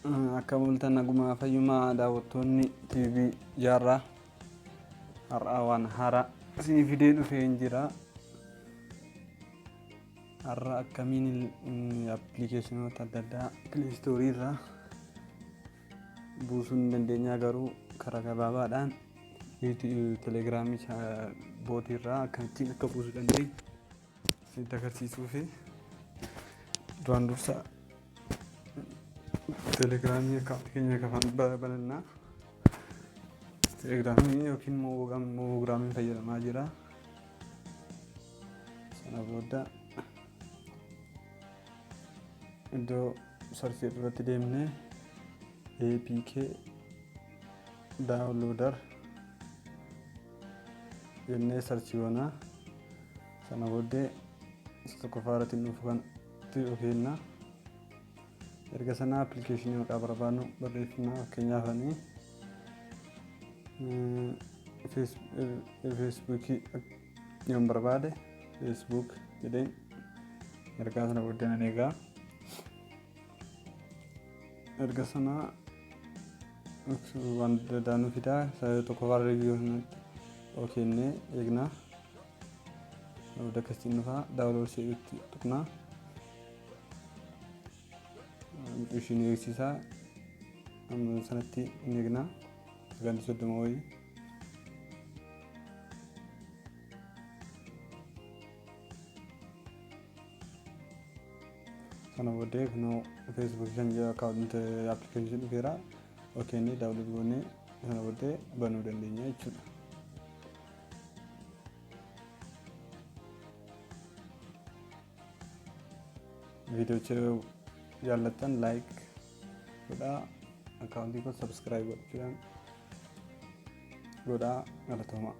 Akka mul'atan naguma fayyummaa daawwattoonni TV iírraa har'a waan haaraa isinii fidee dhufee hin jira. Har'a akkamiin appilikeeshinoota adda addaa Play Store irraa buusuu hin dandeenya, garuu karaa gabaabaadhaan Telegiraamii bootii irraa akkamittiin akka buusuu dandeenya isinitti agarsiisuu fi duraan dursa Telegiraamii akkaawuntii keenya kafan banannaa. Telegiraamii yookiin moogiraamiin fayyadamaa jira. Sana booda iddoo sarchii irratti deemnee APK downloader jennee sarchii goona. Sana booddee tokkoffaa irratti nuuf kan kenna. Erga sana appilikeeshinii maqaa barbaadnu barreeffannaa fakkeenyaaf feesbuukii yoo barbaade feesbuuk jedheen ergaa sana booddee nan eegaa. Erga sana waan daanuu fidaa tokkoffaa riiviyuu sanatti kennee eegnaa. Booda akkasiin dhufaa daawunlood see'utti tuqnaa. Ishiin eegsisaa amma sanatti hin eegnaa sagantii 30 wayii. Sana booddee kunoo feesbuukii kan jedhu akkaawuntii appilikeeshinii dhufeera. Inni daawunlood goonee sana booddee banuu dandeenya jechuudha. Viidiyoo jaallattan laayik godhaa, akkaawuntii koo sabskiraayib gochuudhaan godhaa. Galatoomaa.